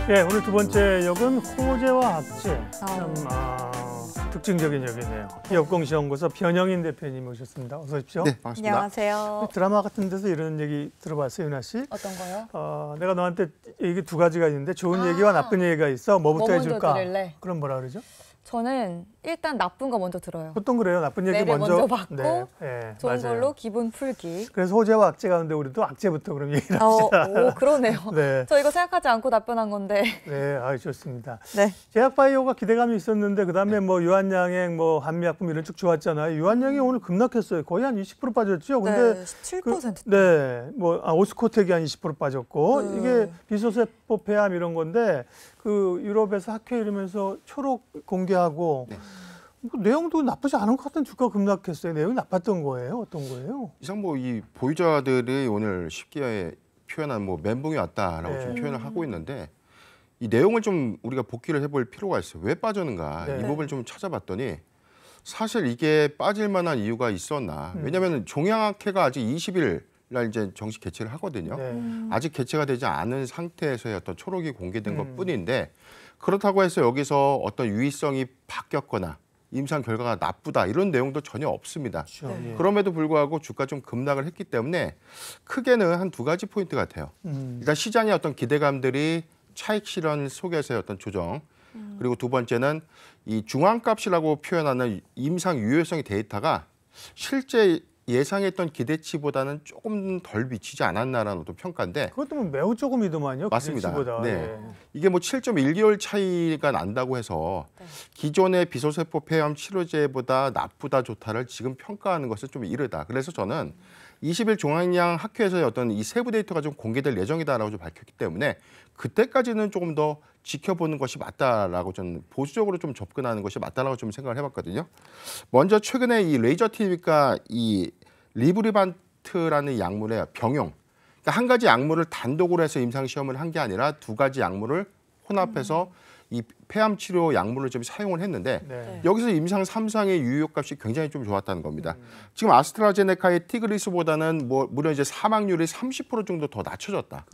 예, 오늘 두 번째 역은 호재와 악재. 참 특징적인 역이네요. 기업공시연구소 변영인 대표님 오셨습니다. 어서 오십시오. 네, 반갑습니다. 안녕하세요. 드라마 같은 데서 이런 얘기 들어봤어요, 윤아 씨? 어떤 거요? 내가 너한테 얘기 두 가지가 있는데 좋은 얘기와 나쁜 얘기가 있어. 뭐부터 해줄까? 들을래? 그럼 뭐라 그러죠? 저는 일단 나쁜 거 먼저 들어요. 보통 그래요. 나쁜 얘기 매를 먼저 받고 네, 네, 좋은 맞아요. 걸로 기분 풀기. 그래서 호재와 악재 가운데 우리도 악재부터 그럼 얘기를 합시다. 오, 그러네요. 네. 저 이거 생각하지 않고 답변한 건데. 네, 좋습니다. 네. 제약바이오가 기대감이 있었는데 그다음에 뭐 유한양행, 뭐 한미약품 이런 쭉 좋았잖아요. 유한양이 오늘 급락했어요. 거의 한 20% 빠졌죠. 근데 네, 17%. 네, 뭐 오스코텍이 한 20% 빠졌고 이게 비소세포 폐암 이런 건데 그 유럽에서 학회 이러면서 초록 공개하고 내용도 나쁘지 않은 것 같은 주가 급락했어요. 내용이 나빴던 거예요? 어떤 거예요? 이상 뭐 이 보유자들이 오늘 쉽게 표현한 뭐 멘붕이 왔다라고 네. 좀 표현을 하고 있는데 이 내용을 좀 우리가 복기를 해볼 필요가 있어요. 왜 빠졌는가 네. 이 부분을 좀 찾아봤더니 사실 이게 빠질 만한 이유가 있었나? 왜냐하면 종양학회가 아직 20일 날 이제 정식 개최를 하거든요. 네. 아직 개최가 되지 않은 상태에서의 어떤 초록이 공개된 것뿐인데 그렇다고 해서 여기서 어떤 유의성이 바뀌었거나 임상 결과가 나쁘다 이런 내용도 전혀 없습니다. 그렇죠. 예. 그럼에도 불구하고 주가 좀 급락을 했기 때문에 크게는 한 두 가지 포인트 같아요. 일단 시장의 어떤 기대감들이 차익 실현 속에서의 어떤 조정, 그리고 두 번째는 이 중앙값이라고 표현하는 임상 유효성의 데이터가 실제 예상했던 기대치보다는 조금 덜 미치지 않았나라는 어떤 평가인데 그것도 뭐 매우 조금이더만요. 맞습니다. 기대치보다. 네. 예. 이게 뭐 7.1개월 차이가 난다고 해서 기존의 비소세포 폐암 치료제보다 나쁘다 좋다를 지금 평가하는 것은 좀 이르다. 그래서 저는 20일 종합양 학회에서의 어떤 이 세부 데이터가 좀 공개될 예정이다라고 좀 밝혔기 때문에 그때까지는 조금 더 지켜보는 것이 맞다라고 저는 보수적으로 좀 접근하는 것이 맞다라고 좀 생각을 해봤거든요. 먼저 최근에 이 레이저 TV가 이 리브리반트라는 약물의 병용, 그러니까 한 가지 약물을 단독으로 해서 임상 시험을 한 게 아니라 두 가지 약물을 혼합해서 이 폐암 치료 약물을 좀 사용을 했는데 네. 여기서 임상 3상의 유효값이 굉장히 좀 좋았다는 겁니다. 지금 아스트라제네카의 티그리스보다는 뭐 무려 이제 사망률이 30% 정도 더 낮춰졌다.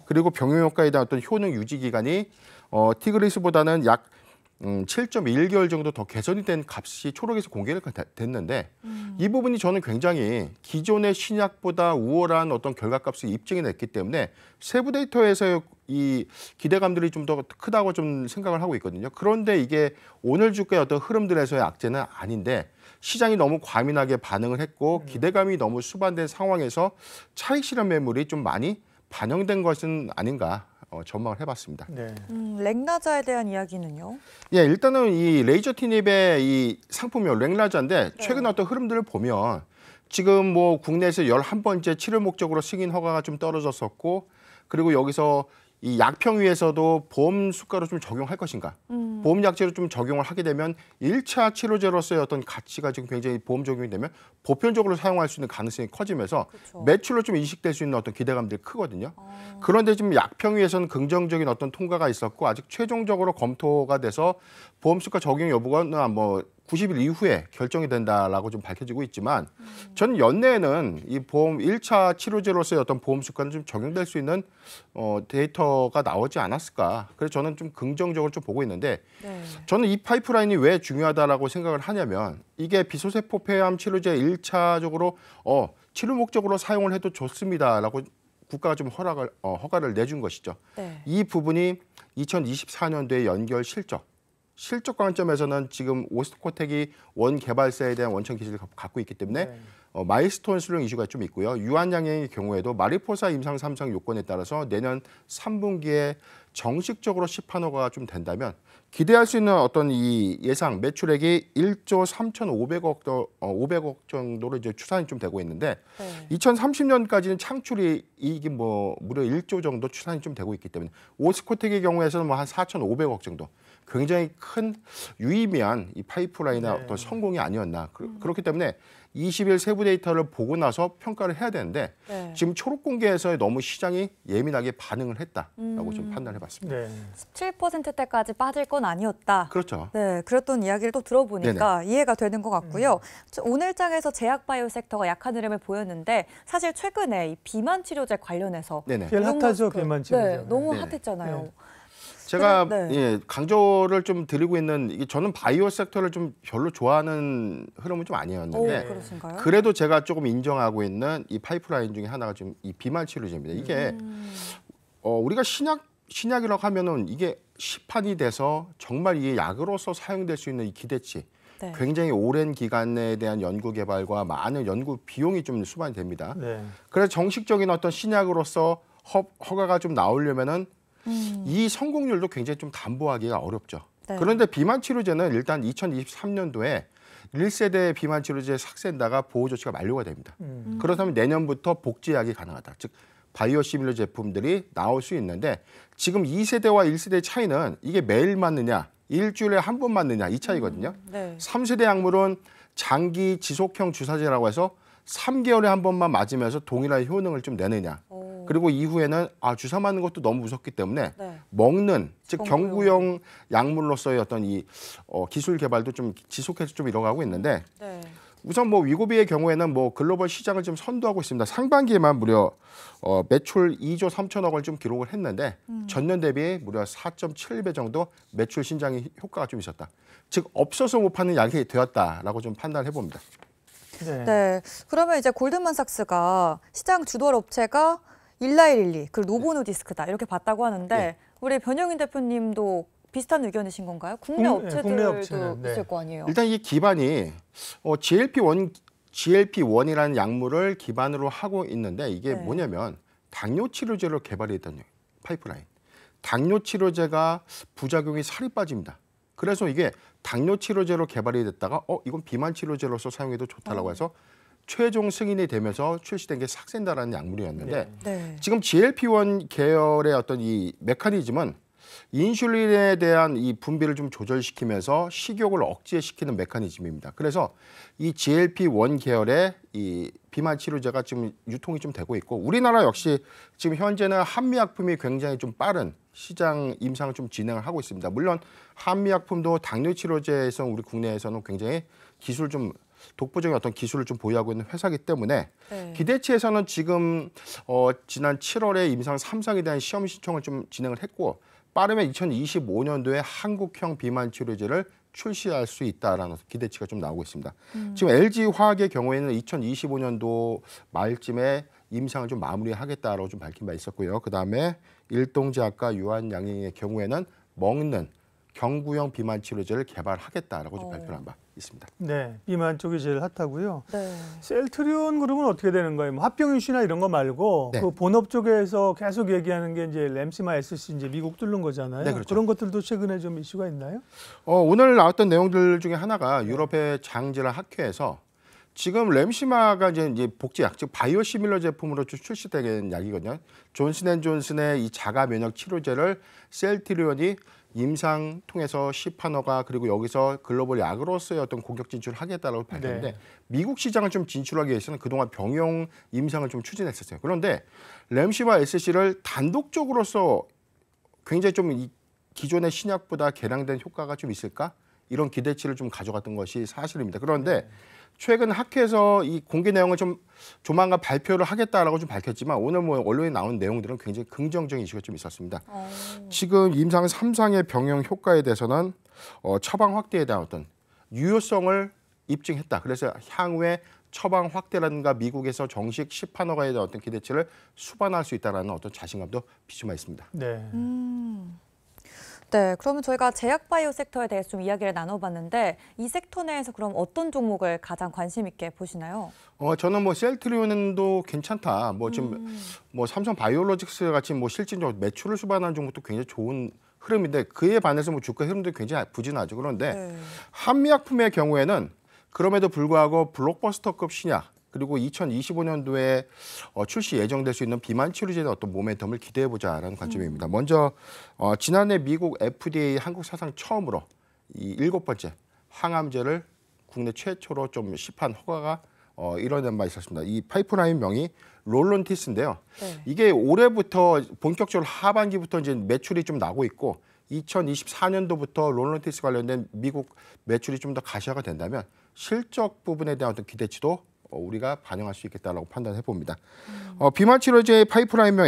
그리고 병용 효과에 대한 어떤 효능 유지 기간이 티그리스보다는 약 7.1개월 정도 더 개선이 된 값이 초록에서 공개가 됐는데 이 부분이 저는 굉장히 기존의 신약보다 우월한 어떤 결과값을 입증이 됐기 때문에 세부 데이터에서의 이 기대감들이 좀 더 크다고 좀 생각을 하고 있거든요. 그런데 이게 오늘 주가의 어떤 흐름들에서의 악재는 아닌데 시장이 너무 과민하게 반응을 했고 기대감이 너무 수반된 상황에서 차익 실현 매물이 좀 많이 반영된 것은 아닌가 전망을 해봤습니다. 네. 렉나자에 대한 이야기는요? 예, 일단은 이 레이저 티닙의 이 상품명 렉나자인데 최근 어떤 흐름들을 보면 지금 뭐 국내에서 11번째 치료 목적으로 승인 허가가 좀 떨어졌었고 그리고 여기서 이 약평위에서도 보험 수가로 좀 적용할 것인가? 보험 약제로 좀 적용을 하게 되면 1차 치료제로서의 어떤 가치가 지금 굉장히 보험 적용이 되면 보편적으로 사용할 수 있는 가능성이 커지면서 매출로 좀 인식될 수 있는 어떤 기대감들이 크거든요. 그런데 지금 약평위에서는 긍정적인 어떤 통과가 있었고 아직 최종적으로 검토가 돼서 보험 수가 적용 여부가 뭐 90일 이후에 결정이 된다라고 좀 밝혀지고 있지만 저는 연내에는 이 보험 1차 치료제로서의 어떤 보험 수가는 좀 적용될 수 있는 데이터가 나오지 않았을까. 그래서 저는 좀 긍정적으로 좀 보고 있는데 저는 이 파이프라인이 왜 중요하다라고 생각을 하냐면 이게 비소세포 폐암 치료제 1차적으로 치료 목적으로 사용을 해도 좋습니다라고 국가가 좀 허가를 내준 것이죠. 이 부분이 2024년도에 연결 실적 관점에서는 지금 오스코텍이 원 개발사에 대한 원천 기술을 갖고 있기 때문에 마일스톤 수령 이슈가 좀 있고요. 유한양행의 경우에도 마리포사 임상 3상 요건에 따라서 내년 3분기에 정식적으로 시판 허가가 좀 된다면 기대할 수 있는 어떤 이 예상 매출액이 1조 3,500억 정도로 이제 추산이 좀 되고 있는데 2030년까지는 창출이 이익이 뭐 무려 1조 정도 추산이 좀 되고 있기 때문에 오스코텍의 경우에서는 뭐 한 4,500억 정도 굉장히 큰 유의미한 이 파이프라인의 어떤 성공이 아니었나. 그렇기 때문에 20일 세부 데이터를 보고 나서 평가를 해야 되는데 지금 초록 공개에서 너무 시장이 예민하게 반응을 했다라고 좀 판단해봤습니다. 17%대까지 빠질 건 아니었다. 그렇죠. 네, 그랬던 이야기를 또 들어보니까 이해가 되는 것 같고요. 오늘장에서 제약바이오 섹터가 약한 흐름을 보였는데 사실 최근에 이 비만 치료제 관련해서 제일 핫하죠, 비만 치료제. 네, 너무 핫했잖아요. 제가 네. 예, 강조를 좀 드리고 있는 이게 저는 바이오 섹터를 좀 별로 좋아하는 흐름은 좀 아니었는데 그러신가요? 그래도 제가 조금 인정하고 있는 이 파이프라인 중에 하나가 좀 이 비만 치료제입니다. 이게 우리가 신약이라고 하면은 이게 시판이 돼서 정말 이게 약으로서 사용될 수 있는 이 기대치 네. 굉장히 오랜 기간에 대한 연구 개발과 많은 연구 비용이 좀 수반이 됩니다. 네. 그래서 정식적인 어떤 신약으로서 허가가 좀 나오려면은 이 성공률도 굉장히 좀 담보하기가 어렵죠. 네. 그런데 비만 치료제는 일단 2023년도에 1세대 비만 치료제 삭센다가 보호 조치가 만료가 됩니다. 그렇다면 내년부터 복제약이 가능하다. 즉 바이오 시밀러 제품들이 나올 수 있는데 지금 2세대와 1세대의 차이는 이게 매일 맞느냐, 일주일에 한 번 맞느냐 이 차이거든요. 네. 3세대 약물은 장기 지속형 주사제라고 해서 3개월에 한 번만 맞으면서 동일한 효능을 좀 내느냐. 그리고 이후에는 주사 맞는 것도 너무 무섭기 때문에 네. 먹는 즉 경구용. 경구용 약물로서의 어떤 이 기술 개발도 좀 지속해서 좀 이뤄가고 있는데 네. 우선 뭐 위고비의 경우에는 뭐 글로벌 시장을 좀 선도하고 있습니다. 상반기에만 무려 매출 2조 3천억 원을 좀 기록을 했는데 전년 대비 무려 4.7배 정도 매출 신장의 효과가 좀 있었다. 즉 없어서 못 파는 약이 되었다라고 좀 판단해 봅니다. 네. 네. 그러면 이제 골드만삭스가 시장 주도할 업체가 일라일릴리 그리고 노보노디스크다 이렇게 봤다고 하는데 네. 우리 변영인 대표님도 비슷한 의견이신 건가요? 국내 업체들도 국내 업체는, 네. 있을 거 아니에요. 일단 이 기반이 GLP-1이라는 약물을 기반으로 하고 있는데 이게 네. 뭐냐면 당뇨 치료제로 개발했던 파이프라인. 당뇨 치료제가 부작용이 살이 빠집니다. 그래서 이게 당뇨 치료제로 개발이 됐다가 이건 비만 치료제로서 사용해도 좋다라고 해서 최종 승인이 되면서 출시된 게 삭센다라는 약물이었는데 네. 지금 GLP-1 계열의 어떤 이 메커니즘은 인슐린에 대한 이 분비를 좀 조절시키면서 식욕을 억제시키는 메커니즘입니다. 그래서 이 GLP-1 계열의 이 비만 치료제가 지금 유통이 좀 되고 있고 우리나라 역시 지금 현재는 한미약품이 굉장히 좀 빠른 시장 임상을 좀 진행을 하고 있습니다. 물론 한미약품도 당뇨 치료제에서 우리 국내에서는 굉장히 기술 좀 독보적인 어떤 기술을 좀 보유하고 있는 회사이기 때문에 네. 기대치에서는 지금 지난 7월에 임상 3상에 대한 시험 신청을 좀 진행을 했고 빠르면 2025년도에 한국형 비만 치료제를 출시할 수 있다라는 기대치가 좀 나오고 있습니다. 지금 LG화학의 경우에는 2025년도 말쯤에 임상을 좀 마무리하겠다라고 좀 밝힌 바 있었고요. 그다음에 일동제약과 유한양행의 경우에는 먹는 경구형 비만 치료제를 개발하겠다라고 좀 발표한 바 있습니다. 네, 비만 쪽이 제일 핫하고요. 네. 셀트리온 그룹은 어떻게 되는 거예요? 뭐 합병 이슈나 이런 거 말고 네. 그 본업 쪽에서 계속 얘기하는 게 이제 램시마 SC 이제 미국 뚫는 거잖아요. 네, 그렇죠. 그런 것들도 최근에 좀 이슈가 있나요? 오늘 나왔던 내용들 중에 하나가 유럽의 장질환 학회에서 지금 램시마가 이제 복제약, 즉 바이오 시밀러 제품으로 출시된 약이거든요. 존슨앤존슨의 이 자가 면역 치료제를 셀트리온이 임상 통해서 시판허가 그리고 여기서 글로벌 약으로서의 어떤 공격 진출을 하겠다라고 밝혔는데 네. 미국 시장을 좀 진출하기 위해서는 그동안 병용 임상을 좀 추진했었어요. 그런데 램시마 SC를 단독적으로서 굉장히 좀 이 기존의 신약보다 개량된 효과가 좀 있을까? 이런 기대치를 좀 가져갔던 것이 사실입니다. 그런데 최근 학회에서 이 공개 내용을 좀 조만간 발표를 하겠다라고 좀 밝혔지만 오늘 뭐 언론에 나온 내용들은 굉장히 긍정적인 이슈가 좀 있었습니다. 지금 임상 3상의 병용 효과에 대해서는 처방 확대에 대한 어떤 유효성을 입증했다. 그래서 향후에 처방 확대라든가 미국에서 정식 시판허가에 대한 어떤 기대치를 수반할 수 있다는 어떤 자신감도 비추마 있습니다. 네. 네, 그러면 저희가 제약 바이오 섹터에 대해서 좀 이야기를 나눠봤는데 이 섹터 내에서 그럼 어떤 종목을 가장 관심 있게 보시나요? 저는 뭐 셀트리온도 괜찮다. 뭐 지금 뭐 삼성 바이오로직스 같이 뭐 실질적으로 매출을 수반하는 종목도 굉장히 좋은 흐름인데 그에 반해서 뭐 주가 흐름도 굉장히 부진하죠. 그런데 네. 한미약품의 경우에는 그럼에도 불구하고 블록버스터급 신약 그리고 2025년도에 출시 예정될 수 있는 비만 치료제의 어떤 모멘텀을 기대해보자라는 관점입니다. 먼저 지난해 미국 FDA 한국 사상 처음으로 이 7번째 항암제를 국내 최초로 좀 시판 허가가 이뤄낸 바 있었습니다. 이 파이프라인 명이 롤론티스인데요. 네. 이게 올해부터 본격적으로 하반기부터 이제 매출이 좀 나고 있고 2024년도부터 롤론티스 관련된 미국 매출이 좀 더 가시화가 된다면 실적 부분에 대한 어떤 기대치도 우리가 반영할 수 있겠다라고 판단해 봅니다. 비만 치료제의 파이프라인명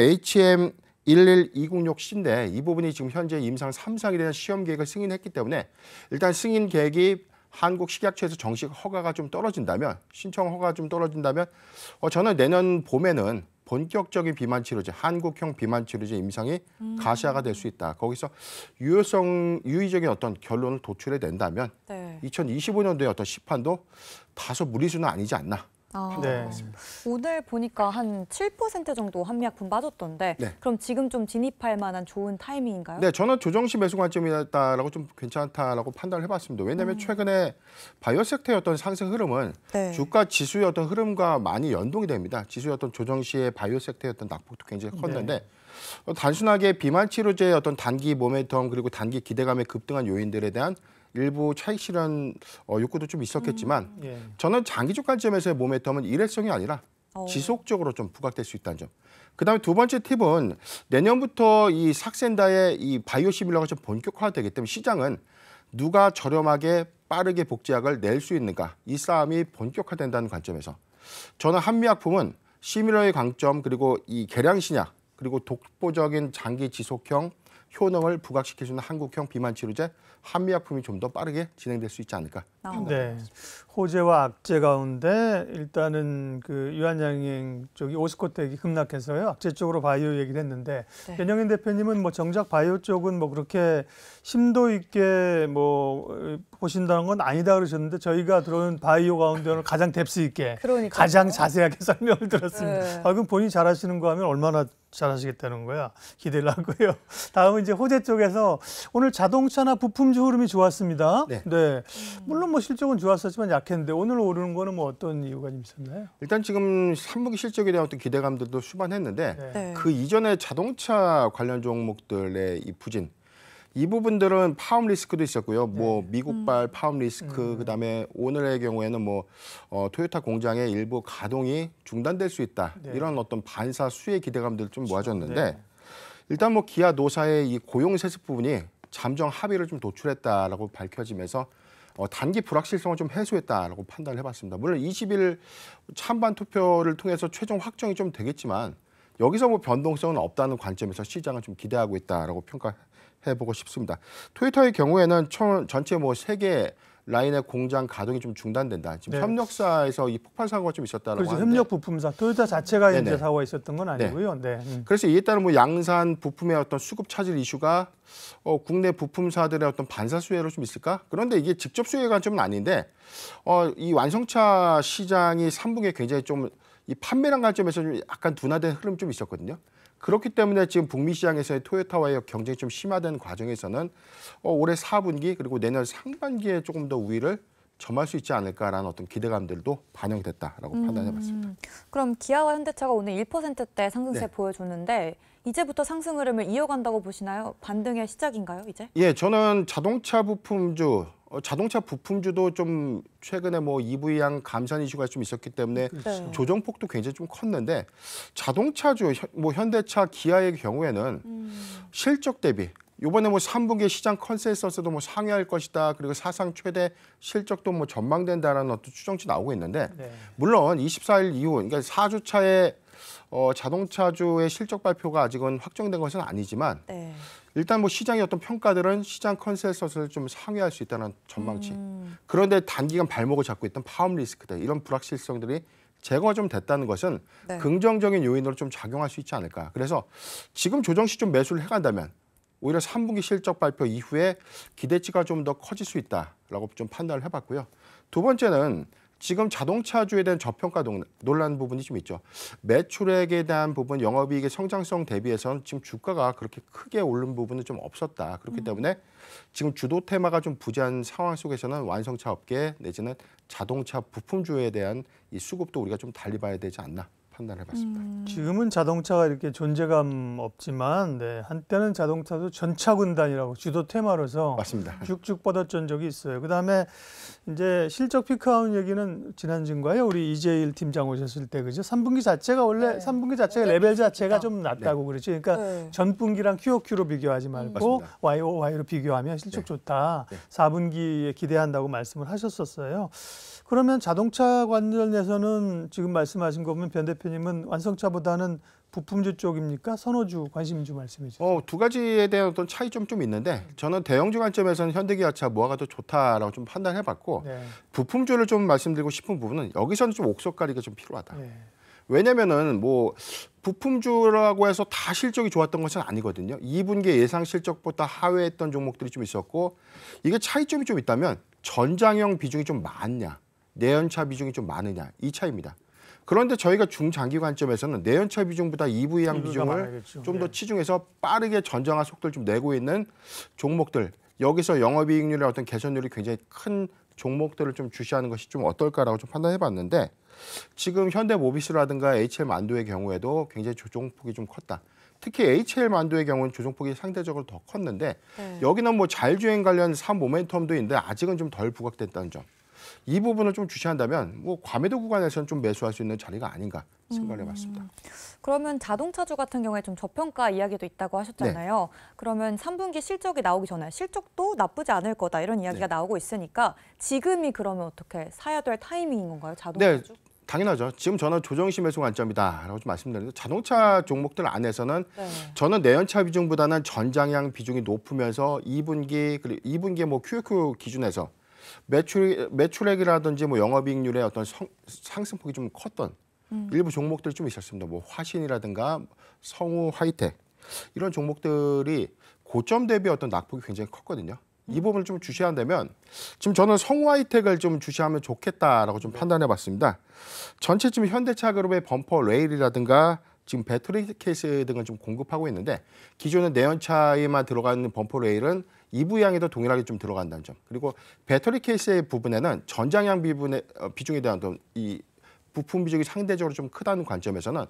11206C인데 이 부분이 지금 현재 임상 3상에 대한 시험 계획을 승인했기 때문에 일단 승인 계획이 한국식약처에서 정식 허가가 좀 떨어진다면 신청 허가가 좀 떨어진다면 저는 내년 봄에는 본격적인 비만 치료제, 한국형 비만 치료제 임상이 가시화가 될 수 있다. 거기서 유의적인 어떤 결론을 도출해 낸다면 네. 2025년도에 어떤 시판도 다소 무리수는 아니지 않나. 네. 오늘 보니까 한 7% 정도 한미약품 빠졌던데 네. 그럼 지금 좀 진입할 만한 좋은 타이밍인가요? 네, 저는 조정시 매수 관점이었다라고 좀 괜찮다라고 판단을 해봤습니다. 왜냐하면 최근에 바이오 섹터의 어떤 상승 흐름은 네. 주가 지수의 어떤 흐름과 많이 연동이 됩니다. 지수의 어떤 조정시의 바이오 섹터의 어떤 낙폭도 굉장히 컸는데 단순하게 비만 치료제의 어떤 단기 모멘텀 그리고 단기 기대감에 급등한 요인들에 대한 일부 차익 실현 욕구도 좀 있었겠지만 예. 저는 장기적 관점에서의 모멘텀은 일회성이 아니라 지속적으로 좀 부각될 수 있다는 점. 그다음에 두 번째 팁은 내년부터 이 삭센다의 이 바이오시밀러가 좀 본격화되기 때문에 시장은 누가 저렴하게 빠르게 복제약을 낼 수 있는가 이 싸움이 본격화된다는 관점에서 저는 한미약품은 시밀러의 강점 그리고 이 개량 신약 그리고 독보적인 장기 지속형 효능을 부각시킬 수 있는 한국형 비만 치료제 한미약품이 좀 더 빠르게 진행될 수 있지 않을까. 네. 호재와 악재 가운데 일단은 그 유한양행 쪽이 오스코텍이 급락해서요. 악재 쪽으로 바이오 얘기를 했는데 네. 변영인 대표님은 뭐 정작 바이오 쪽은 뭐 그렇게 심도 있게 뭐 보신다는 건 아니다 그러셨는데 저희가 들어온 바이오 가운데는 가장 뎁스 있게 그러니까요. 가장 자세하게 설명을 들었습니다. 네. 그럼 본인이 잘하시는 거 하면 얼마나 잘하시겠다는 거야. 기대를 하고요. 다음은 이제 호재 쪽에서 오늘 자동차나 부품주 흐름이 좋았습니다. 네. 네. 물론 뭐 실적은 좋았었지만 약했는데 오늘 오르는 거는 뭐 어떤 이유가 좀 있었나요? 일단 지금 3분기 실적에 대한 어떤 기대감들도 수반했는데 네. 네. 그 이전에 자동차 관련 종목들의 이 부진 이 부분들은 파업 리스크도 있었고요. 뭐 미국발 파업 리스크 그다음에 오늘의 경우에는 뭐 토요타 공장의 일부 가동이 중단될 수 있다. 네. 이런 어떤 반사 수혜 기대감들 좀 모아졌는데 네. 일단 뭐 기아 노사의 이 고용 세습 부분이 잠정 합의를 좀 도출했다라고 밝혀지면서 단기 불확실성을 좀 해소했다라고 판단을 해봤습니다. 물론 20일 찬반 투표를 통해서 최종 확정이 좀 되겠지만 여기서 뭐 변동성은 없다는 관점에서 시장은 좀 기대하고 있다라고 평가해보고 싶습니다. 토요타의 경우에는 전체 뭐 3개 라인의 공장 가동이 좀 중단된다. 지금 네. 협력사에서 이 폭발 사고가 좀 있었다라고 그렇죠. 하는데 협력 부품사 토요타 자체가 네네. 이제 사고가 있었던 건 아니고요. 네. 그래서 이에 따른 뭐 양산 부품의 어떤 수급 차질 이슈가 국내 부품사들의 어떤 반사 수혜로 좀 있을까? 그런데 이게 직접 수혜 관점은 아닌데 이 완성차 시장이 3분기에 굉장히 좀 이 판매량 관점에서 좀 약간 둔화된 흐름 좀 있었거든요. 그렇기 때문에 지금 북미 시장에서의 토요타와의 경쟁이 좀 심화된 과정에서는 올해 4분기 그리고 내년 상반기에 조금 더 우위를 점할 수 있지 않을까라는 어떤 기대감들도 반영됐다라고 판단해봤습니다. 그럼 기아와 현대차가 오늘 1%대 상승세 네. 보여줬는데 이제부터 상승 흐름을 이어간다고 보시나요? 반등의 시작인가요, 이제? 예, 저는 자동차 부품주도 좀 최근에 뭐 EV양 감산 이슈가 좀 있었기 때문에 네. 조정폭도 굉장히 좀 컸는데 자동차주 뭐 현대차, 기아의 경우에는 실적 대비 이번에 뭐 3분기 시장 컨센서스도 뭐 상회할 것이다. 그리고 사상 최대 실적도 뭐 전망된다라는 어떤 추정치 나오고 있는데 네. 물론 24일 이후 그러니까 4주차에 자동차주의 실적 발표가 아직은 확정된 것은 아니지만 네. 일단 뭐 시장의 어떤 평가들은 시장 컨센서스를 좀 상회할 수 있다는 전망치. 그런데 단기간 발목을 잡고 있던 파업 리스크들 이런 불확실성들이 제거가 좀 됐다는 것은 네. 긍정적인 요인으로 좀 작용할 수 있지 않을까. 그래서 지금 조정 시 좀 매수를 해간다면 오히려 3분기 실적 발표 이후에 기대치가 좀 더 커질 수 있다라고 좀 판단을 해봤고요. 두 번째는 지금 자동차주에 대한 저평가 논란 부분이 좀 있죠. 매출액에 대한 부분, 영업이익의 성장성 대비해서는 지금 주가가 그렇게 크게 오른 부분은 좀 없었다. 그렇기 때문에 지금 주도 테마가 좀 부재한 상황 속에서는 완성차 업계 내지는 자동차 부품주에 대한 이 수급도 우리가 좀 달리 봐야 되지 않나 판단해봤습니다. 지금은 자동차가 이렇게 존재감 없지만 네, 한때는 자동차도 전차군단이라고 주도 테마로서 맞습니다. 쭉쭉 뻗었던 적이 있어요. 그다음에 이제 실적 피크아웃 얘기는 지난주인가요? 우리 이재일 팀장 오셨을 때 그죠? 3분기 자체가 원래 네. 3분기 자체가 레벨 자체가 좀 낮다고 그랬죠. 그러니까 네. 전분기랑 QOQ로 비교하지 말고 맞습니다. YOY로 비교하면 실적 네. 좋다. 네. 4분기에 기대한다고 말씀을 하셨었어요. 그러면 자동차 관련해서는 지금 말씀하신 거 보면 변 대표님 대표님은 완성차보다는 부품주 쪽입니까? 선호주, 관심주 말씀해 주세요. 두 가지에 대한 어떤 차이점 좀 있는데 저는 대형주 관점에서는 현대기아차 뭐가 더 좋다라고 좀 판단해봤고 네. 부품주를 좀 말씀드리고 싶은 부분은 여기서는 좀 옥석가리가 좀 필요하다. 네. 왜냐면은 뭐 부품주라고 해서 다 실적이 좋았던 것은 아니거든요. 2분기 예상 실적보다 하회했던 종목들이 좀 있었고 이게 차이점이 좀 있다면 전장형 비중이 좀 많냐, 내연차 비중이 좀 많으냐 이 차이입니다. 그런데 저희가 중장기 관점에서는 내연차 비중보다 EV향 비중을 좀 더 치중해서 빠르게 전장화 속도를 좀 내고 있는 종목들 여기서 영업이익률의 어떤 개선율이 굉장히 큰 종목들을 좀 주시하는 것이 좀 어떨까라고 좀 판단해봤는데 지금 현대모비스라든가 HL만두의 경우에도 굉장히 조정폭이 좀 컸다. 특히 HL만두의 경우는 조정폭이 상대적으로 더 컸는데 여기는 뭐 자율주행 관련 3 모멘텀도 있는데 아직은 좀 덜 부각됐다는 점. 이 부분을 좀 주시한다면 뭐 과매도 구간에서는 좀 매수할 수 있는 자리가 아닌가 생각을 해봤습니다. 그러면 자동차주 같은 경우에 좀 저평가 이야기도 있다고 하셨잖아요. 그러면 3분기 실적이 나오기 전에 실적도 나쁘지 않을 거다 이런 이야기가 나오고 있으니까 지금이 그러면 어떻게 사야 될 타이밍인 건가요? 자동차주? 네, 당연하죠. 지금 저는 조정시 매수 관점이다라고 좀 말씀드리는데 자동차 종목들 안에서는 저는 내연차 비중보다는 전장향 비중이 높으면서 2분기 그리고 2분기에 뭐 QOQ 기준에서 매출액이라든지 뭐 영업이익률의 어떤 상승폭이 좀 컸던 일부 종목들이 좀 있었습니다. 뭐 화신이라든가 성우 하이텍 이런 종목들이 고점 대비 어떤 낙폭이 굉장히 컸거든요. 이 부분을 좀 주시한다면 지금 저는 성우 하이텍을 좀 주시하면 좋겠다라고 좀 판단해봤습니다. 전체 지금 현대차그룹의 범퍼 레일이라든가 지금 배터리 케이스 등을 좀 공급하고 있는데 기존의 내연차에만 들어가는 범퍼 레일은 EV향에도 동일하게 좀 들어간다는 점. 그리고 배터리 케이스의 부분에는 전장향 비중에 대한 어떤 이 부품 비중이 상대적으로 좀 크다는 관점에서는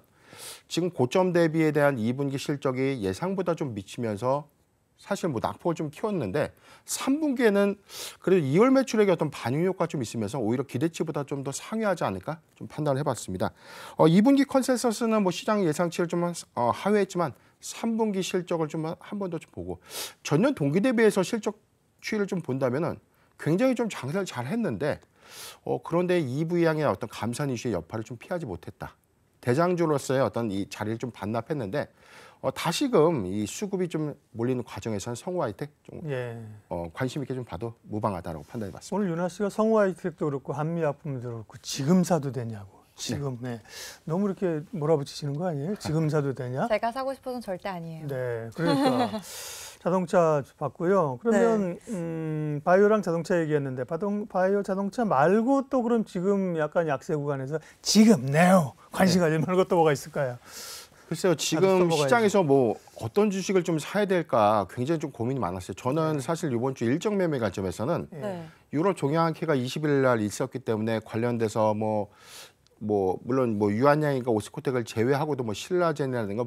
지금 고점 대비에 대한 2분기 실적이 예상보다 좀 미치면서 사실 뭐 낙폭을 좀 키웠는데 3분기에는 그래도 2월 매출액의 어떤 반영 효과 좀 있으면서 오히려 기대치보다 좀 더 상회하지 않을까 좀 판단을 해봤습니다. 2분기 컨센서스는 뭐 시장 예상치를 좀 하회했지만 3분기 실적을 좀 한 번 더 좀 보고 전년 동기 대비해서 실적 추이를 좀 본다면은 굉장히 좀 장사를 잘 했는데 그런데 EV향의 어떤 감산 이슈의 여파를 좀 피하지 못했다. 대장주로서의 어떤 이 자리를 좀 반납했는데 다시금 이 수급이 좀 몰리는 과정에서는 성우 하이텍 좀 관심 있게 좀 봐도 무방하다라고 판단해봤습니다. 오늘 윤아 씨가 성우 하이텍도 그렇고 한미약품도 그렇고 지금 사도 되냐고. 지금 너무 이렇게 몰아붙이시는 거 아니에요? 지금 사도 되냐? 제가 사고 싶어서는 절대 아니에요. 네, 그러니까 자동차 봤고요. 그러면 바이오랑 자동차 얘기했는데 바이오 자동차 말고 또 그럼 지금 약간 약세 구간에서 지금 네오 관심 가질 만한 것도 뭐가 있을까요? 글쎄요, 지금 시장에서 뭐 어떤 주식을 좀 사야 될까 굉장히 좀 고민이 많았어요. 저는 사실 이번 주 일정 매매 관점에서는 유럽 종양학회가 20일 날 있었기 때문에 관련돼서 뭐 물론 뭐 유한양이가 오스코텍을 제외하고도 뭐 신라젠이라든가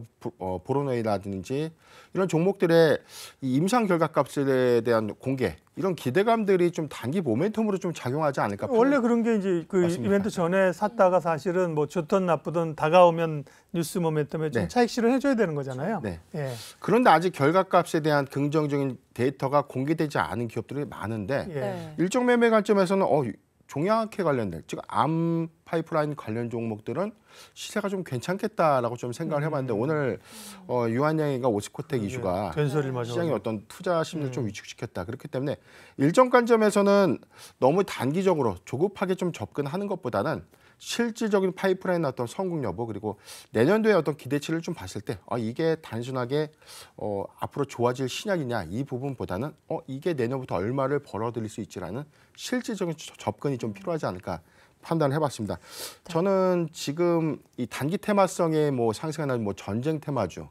보로네이라든지 이런 종목들의 이 임상 결과값에 대한 공개 이런 기대감들이 좀 단기 모멘텀으로 좀 작용하지 않을까. 원래 그런 게 이제 그 맞습니다. 이벤트 전에 샀다가 사실은 뭐 좋든 나쁘든 다가오면 뉴스 모멘텀에 좀 차익 실현해줘야 되는 거잖아요. 네. 그런데 아직 결과값에 대한 긍정적인 데이터가 공개되지 않은 기업들이 많은데 일정 매매 관점에서는 종양학회 관련된 즉 암 파이프라인 관련 종목들은 시세가 좀 괜찮겠다라고 좀 생각을 해봤는데 오늘 유한양이가 오스코텍 이슈가 시장의 어떤 투자 심리를 좀 위축시켰다. 그렇기 때문에 일정 관점에서는 너무 단기적으로 조급하게 좀 접근하는 것보다는 실질적인 파이프라인 어떤 성공 여부 그리고 내년도에 어떤 기대치를 좀 봤을 때 이게 단순하게 앞으로 좋아질 신약이냐 이 부분보다는 이게 내년부터 얼마를 벌어들일 수 있지라는 실질적인 접근이 좀 필요하지 않을까 판단을 해봤습니다. 저는 지금 이 단기 테마성의 뭐 상승하는 뭐 전쟁 테마주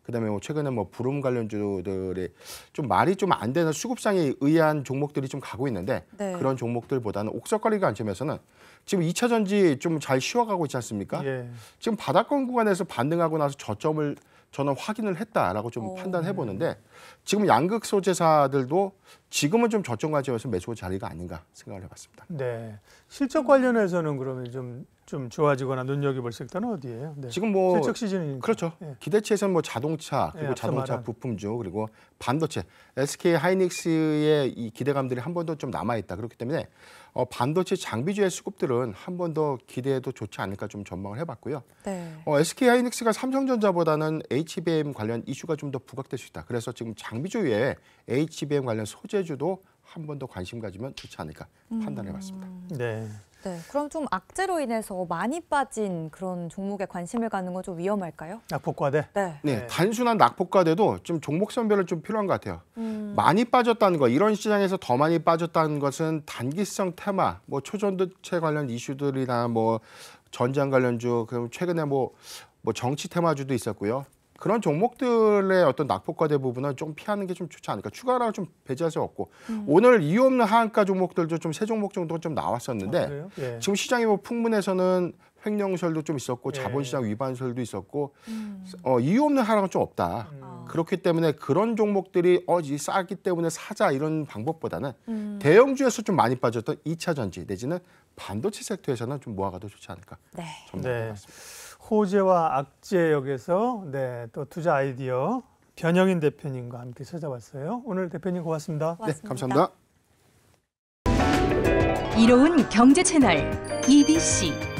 그다음에 뭐 최근에 뭐 부름 관련주들이 좀 말이 좀 안 되는 수급상에 의한 종목들이 좀 가고 있는데 그런 종목들보다는 옥석거리 관점에서는 지금 2차 전지 좀 잘 쉬어가고 있지 않습니까? 지금 바닥권 구간에서 반등하고 나서 저점을 저는 확인을 했다라고 좀 판단해 보는데 지금 양극 소재사들도 지금은 좀 저점 과정에서 매수 자리가 아닌가 생각을 해봤습니다. 네. 실적 관련해서는 그러면 좀 좋아지거나 눈여겨볼 섹터는 어디예요? 네. 지금 뭐 실적 시즌이니까. 그렇죠. 예. 기대치에서는 뭐 자동차 그리고 앞서 자동차 말한. 부품주 그리고 반도체, SK 하이닉스의 이 기대감들이 한 번 더 좀 남아 있다. 그렇기 때문에 반도체 장비주의 수급들은 한 번 더 기대해도 좋지 않을까 좀 전망을 해봤고요. 네. SK 하이닉스가 삼성전자보다는 HBM 관련 이슈가 좀 더 부각될 수 있다. 그래서 지금 장비주의 HBM 관련 소재주도 한 번 더 관심 가지면 좋지 않을까 판단해봤습니다. 네. 네. 그럼 좀 악재로 인해서 많이 빠진 그런 종목에 관심을 갖는 건 좀 위험할까요? 낙폭과대. 네. 네, 단순한 낙폭과대도 좀 종목 선별은 좀 필요한 것 같아요. 많이 빠졌다는 거, 이런 시장에서 더 많이 빠졌다는 것은 단기성 테마, 뭐 초전도체 관련 이슈들이나 뭐 전장 관련주, 그럼 최근에 뭐 정치 테마주도 있었고요. 그런 종목들의 어떤 낙폭과대 부분은 좀 피하는 게 좀 좋지 않을까. 추가로 좀 배제할 수 없고 오늘 이유 없는 하한가 종목들도 좀 세 종목 정도 좀 나왔었는데 그래요? 예. 지금 시장이 뭐 풍문에서는 횡령설도 좀 있었고 예. 자본시장 위반설도 있었고 이유 없는 하락은 좀 없다. 아. 그렇기 때문에 그런 종목들이 이 싸기 때문에 사자 이런 방법보다는 대형주에서 좀 많이 빠졌던 2차 전지 내지는 반도체 섹터에서는 좀 모아가도 좋지 않을까 네. 전망해 네. 봤습니다. 호재와 악재역에서 네, 또 투자 아이디어 변영인 대표님과 함께 찾아봤어요. 오늘 대표님 고맙습니다. 네, 감사합니다. 이로운 경제 채널 EBC